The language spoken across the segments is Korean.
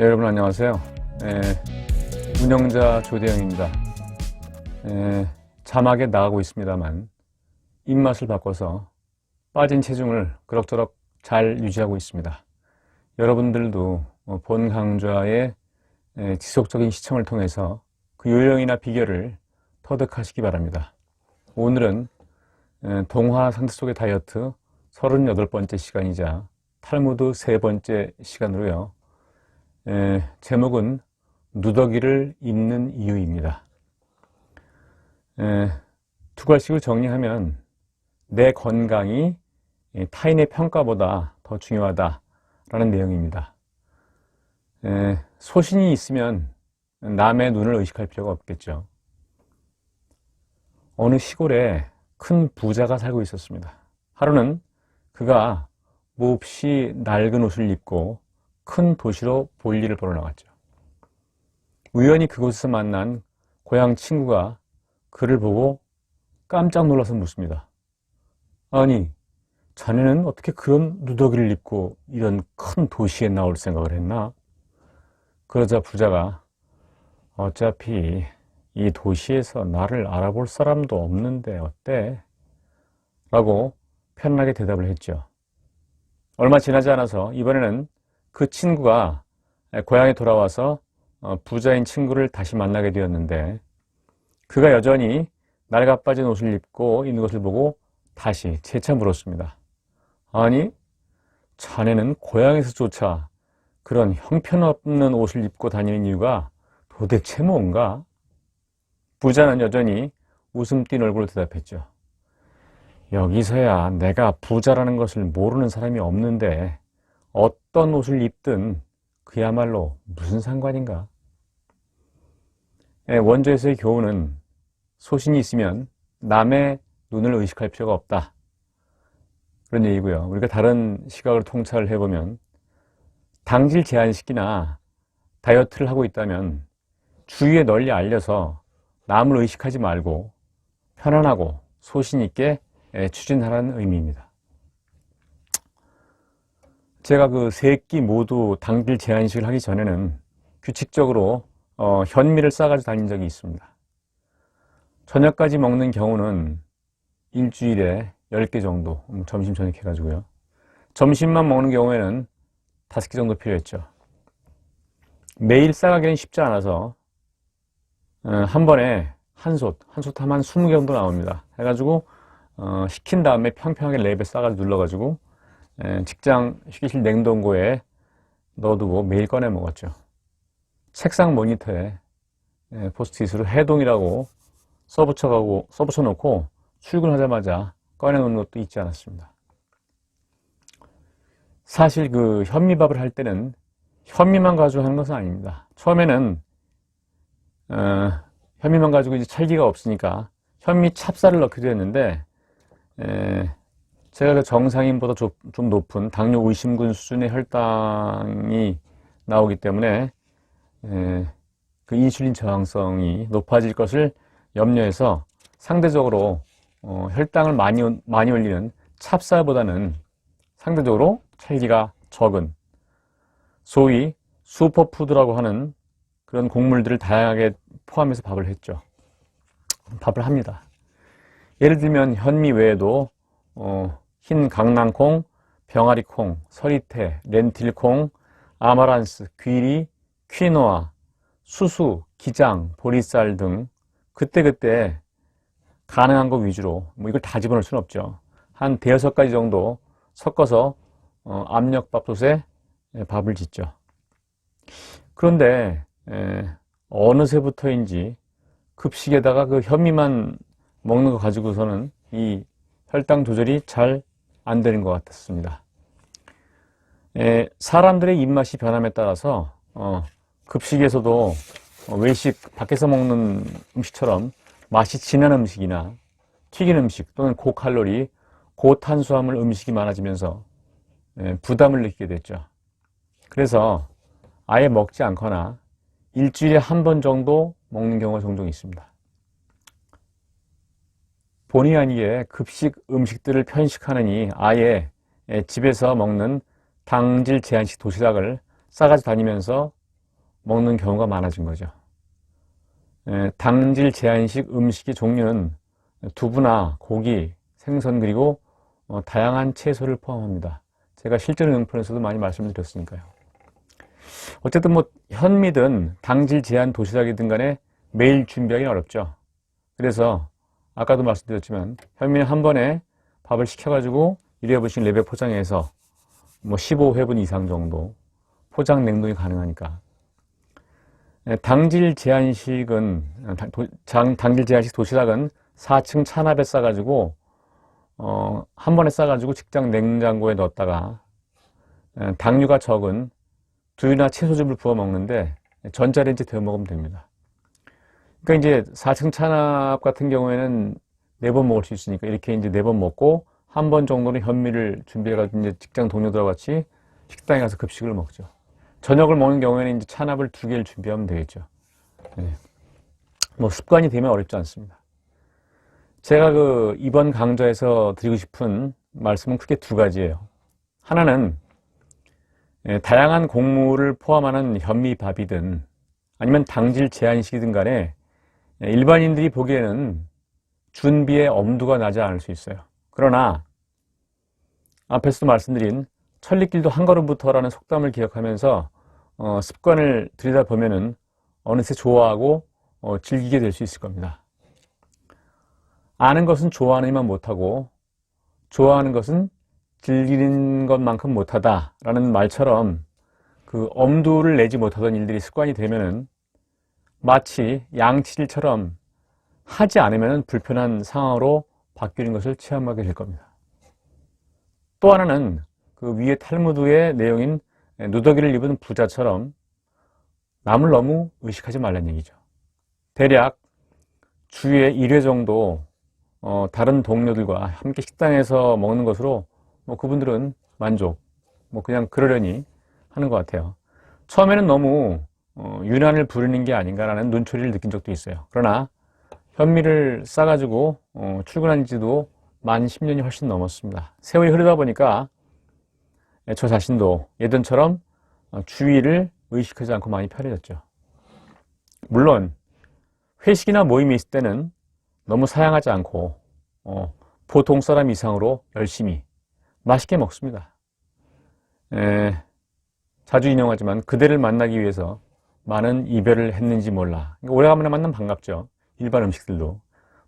네, 여러분 안녕하세요. 운영자 조대영입니다. 자막에 나가고 있습니다만 입맛을 바꿔서 빠진 체중을 그럭저럭 잘 유지하고 있습니다. 여러분들도 본 강좌의 지속적인 시청을 통해서 그 요령이나 비결을 터득하시기 바랍니다. 오늘은 동화 상태 속의 다이어트 38번째 시간이자 탈무드 3번째 시간으로요. 제목은 누더기를 입는 이유입니다. 두 가지를 정리하면 내 건강이 타인의 평가보다 더 중요하다라는 내용입니다. 소신이 있으면 남의 눈을 의식할 필요가 없겠죠. 어느 시골에 큰 부자가 살고 있었습니다. 하루는 그가 몹시 낡은 옷을 입고 큰 도시로 볼일을 보러 나갔죠. 우연히 그곳에서 만난 고향 친구가 그를 보고 깜짝 놀라서 묻습니다. 아니, 자네는 어떻게 그런 누더기를 입고 이런 큰 도시에 나올 생각을 했나? 그러자 부자가 어차피 이 도시에서 나를 알아볼 사람도 없는데 어때? 라고 편안하게 대답을 했죠. 얼마 지나지 않아서 이번에는 그 친구가 고향에 돌아와서 부자인 친구를 다시 만나게 되었는데 그가 여전히 낡아 빠진 옷을 입고 있는 것을 보고 다시 재차 물었습니다. 아니, 자네는 고향에서조차 그런 형편없는 옷을 입고 다니는 이유가 도대체 뭔가? 부자는 여전히 웃음 띤 얼굴로 대답했죠. 여기서야 내가 부자라는 것을 모르는 사람이 없는데 어떤 옷을 입든 그야말로 무슨 상관인가? 원조에서의 교훈은 소신이 있으면 남의 눈을 의식할 필요가 없다. 그런 얘기고요. 우리가 다른 시각을 통찰을 해보면 당질 제한식이나 다이어트를 하고 있다면 주위에 널리 알려서 남을 의식하지 말고 편안하고 소신 있게 추진하라는 의미입니다. 제가 그 3끼 모두 당질 제한식을 하기 전에는 규칙적으로 현미를 싸가지고 다닌 적이 있습니다. 저녁까지 먹는 경우는 일주일에 10개 정도, 점심 저녁 해가지고요. 점심만 먹는 경우에는 5개 정도 필요했죠. 매일 싸가기는 쉽지 않아서 한 번에 한 솥 하면 한 20개 정도 나옵니다. 해가지고 식힌 다음에 평평하게 랩에 싸가지고 눌러가지고 직장 휴게실 냉동고에 넣어두고 매일 꺼내 먹었죠. 책상 모니터에 포스트잇으로 해동이라고 써붙여 놓고 출근하자마자 꺼내놓는 것도 잊지 않았습니다. 사실 그 현미밥을 할 때는 현미만 가지고 하는 것은 아닙니다. 처음에는 현미만 가지고 이제 찰기가 없으니까 현미 찹쌀을 넣기도 했는데 제가 그 정상인보다 좀 높은 당뇨 의심군 수준의 혈당이 나오기 때문에 그 인슐린 저항성이 높아질 것을 염려해서 상대적으로 혈당을 많이 올리는 찹쌀보다는 상대적으로 찰기가 적은 소위 슈퍼푸드라고 하는 그런 곡물들을 다양하게 포함해서 밥을 했죠. 밥을 합니다. 예를 들면 현미 외에도 흰 강낭콩, 병아리콩, 서리태, 렌틸콩, 아마란스, 귀리, 퀴노아, 수수, 기장, 보리쌀 등 그때그때 가능한 거 위주로 이걸 다 집어넣을 수는 없죠. 한 5-6가지 정도 섞어서 압력밥솥에 밥을 짓죠. 그런데 어느새부터인지 급식에다가 그 현미만 먹는 거 가지고서는 이 혈당 조절이 잘 안 되는 것 같았습니다. 사람들의 입맛이 변함에 따라서 급식에서도 외식, 밖에서 먹는 음식처럼 맛이 진한 음식이나 튀긴 음식 또는 고칼로리, 고탄수화물 음식이 많아지면서 부담을 느끼게 됐죠. 그래서 아예 먹지 않거나 일주일에 한 번 정도 먹는 경우가 종종 있습니다. 본의 아니게 급식 음식들을 편식하느니 아예 집에서 먹는 당질 제한식 도시락을 싸가지고 다니면서 먹는 경우가 많아진 거죠. 당질 제한식 음식의 종류는 두부나 고기, 생선 그리고 다양한 채소를 포함합니다. 제가 실전 응용편에서도 많이 말씀을 드렸으니까요. 어쨌든 뭐 현미든 당질 제한 도시락이든 간에 매일 준비하기 어렵죠. 그래서 아까도 말씀드렸지만 현미는 한 번에 밥을 시켜가지고 일회분식 레벨 포장해서 뭐 15회분 이상 정도 포장 냉동이 가능하니까. 당질 제한식은 당질 제한식 도시락은 4층 찬압에 싸가지고 한 번에 싸가지고 직장 냉장고에 넣었다가 당류가 적은 두유나 채소즙을 부어 먹는데 전자레인지에 데워 먹으면 됩니다. 그러니까 이제 4층 찬압 같은 경우에는 4번 먹을 수 있으니까 이렇게 이제 4번 먹고 한 번 정도는 현미를 준비해가지고 이제 직장 동료들과 같이 식당에 가서 급식을 먹죠. 저녁을 먹는 경우에는 이제 찬압을 2개를 준비하면 되겠죠. 네. 뭐 습관이 되면 어렵지 않습니다. 제가 이번 강좌에서 드리고 싶은 말씀은 크게 2가지예요. 하나는 다양한 곡물을 포함하는 현미밥이든 아니면 당질 제한식이든 간에 일반인들이 보기에는 준비의 엄두가 나지 않을 수 있어요. 그러나 앞에서도 말씀드린 천리길도 한 걸음부터라는 속담을 기억하면서 습관을 들여다보면은 어느새 좋아하고 즐기게 될 수 있을 겁니다. 아는 것은 좋아하느니만 못하고 좋아하는 것은 즐기는 것만큼 못하다라는 말처럼 그 엄두를 내지 못하던 일들이 습관이 되면은 마치 양치질처럼 하지 않으면 불편한 상황으로 바뀌는 것을 체험하게 될 겁니다. 또 하나는 그 위에 탈무드의 내용인 누더기를 입은 부자처럼 남을 너무 의식하지 말라는 얘기죠. 대략 주에 1회 정도 다른 동료들과 함께 식당에서 먹는 것으로 뭐 그분들은 만족, 뭐 그냥 그러려니 하는 것 같아요. 처음에는 너무 유난을 부리는 게 아닌가라는 눈초리를 느낀 적도 있어요. 그러나 현미를 싸가지고 출근한 지도 만 10년이 훨씬 넘었습니다. 세월이 흐르다 보니까 저 자신도 예전처럼 주위를 의식하지 않고 많이 편해졌죠. 물론 회식이나 모임이 있을 때는 너무 사양하지 않고 보통 사람 이상으로 열심히 맛있게 먹습니다. 자주 인용하지만 그대를 만나기 위해서 많은 이별을 했는지 몰라. 오래간만에 만나면 반갑죠. 일반 음식들도.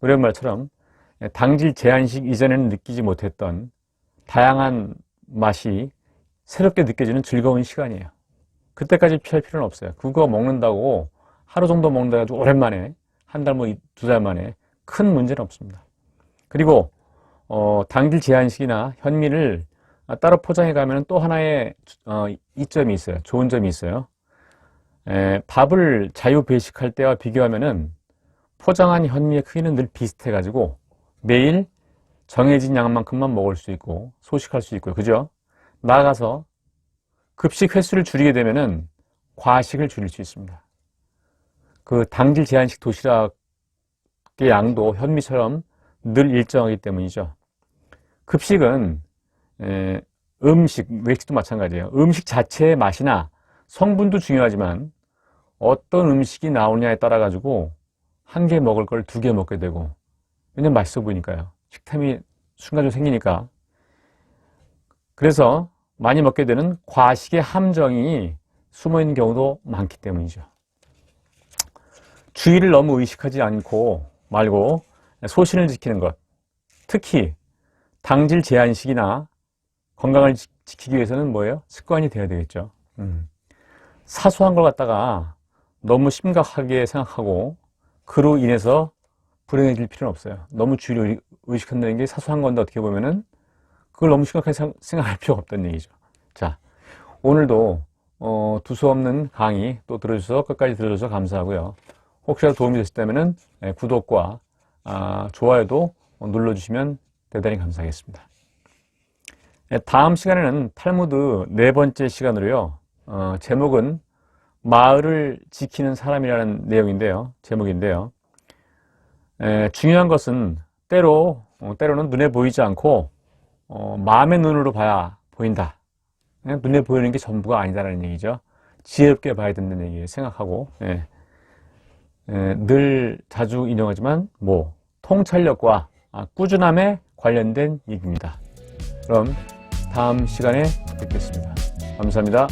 노랫말처럼 당질 제한식 이전에는 느끼지 못했던 다양한 맛이 새롭게 느껴지는 즐거운 시간이에요. 그때까지 피할 필요는 없어요. 그거 먹는다고 하루 정도 먹는다 가지고 오랜만에 한 달 뭐 2달 만에 큰 문제는 없습니다. 그리고 당질 제한식이나 현미를 따로 포장해 가면 또 하나의 이점이 있어요. 좋은 점이 있어요. 밥을 자유 배식할 때와 비교하면은 포장한 현미의 크기는 늘 비슷해 가지고 매일 정해진 양만큼만 먹을 수 있고 소식할 수 있고요. 그죠? 나아가서 급식 횟수를 줄이게 되면은 과식을 줄일 수 있습니다. 그 당질 제한식 도시락의 양도 현미처럼 늘 일정하기 때문이죠. 급식은 음식, 외식도 마찬가지예요. 음식 자체의 맛이나 성분도 중요하지만 어떤 음식이 나오냐에 따라 가지고 1개 먹을 걸 2개 먹게 되고, 왜냐면 맛있어 보이니까요. 식탐이 순간적으로 생기니까. 그래서 많이 먹게 되는 과식의 함정이 숨어있는 경우도 많기 때문이죠. 주의를 너무 의식하지 않고 말고 소신을 지키는 것, 특히 당질 제한식이나 건강을 지키기 위해서는 뭐예요? 습관이 돼야 되겠죠. 사소한 걸 갖다가 너무 심각하게 생각하고 그로 인해서 불행해질 필요는 없어요. 너무 주의를 의식한다는 게 사소한 건데 어떻게 보면은 그걸 너무 심각하게 생각할 필요가 없다는 얘기죠. 자, 오늘도 두서없는 강의 또 들어주셔서 끝까지 들어주셔서 감사하고요. 혹시라도 도움이 되셨다면은 구독과 좋아요도 눌러주시면 대단히 감사하겠습니다. 다음 시간에는 탈무드 4번째 시간으로요. 제목은 마을을 지키는 사람이라는 내용인데요. 제목인데요. 중요한 것은 때로는 눈에 보이지 않고 마음의 눈으로 봐야 보인다. 그냥 눈에 보이는 게 전부가 아니다라는 얘기죠. 지혜롭게 봐야 된다는 얘기 생각하고, 늘 자주 인용하지만 통찰력과 꾸준함에 관련된 얘기입니다. 그럼 다음 시간에 뵙겠습니다. 감사합니다.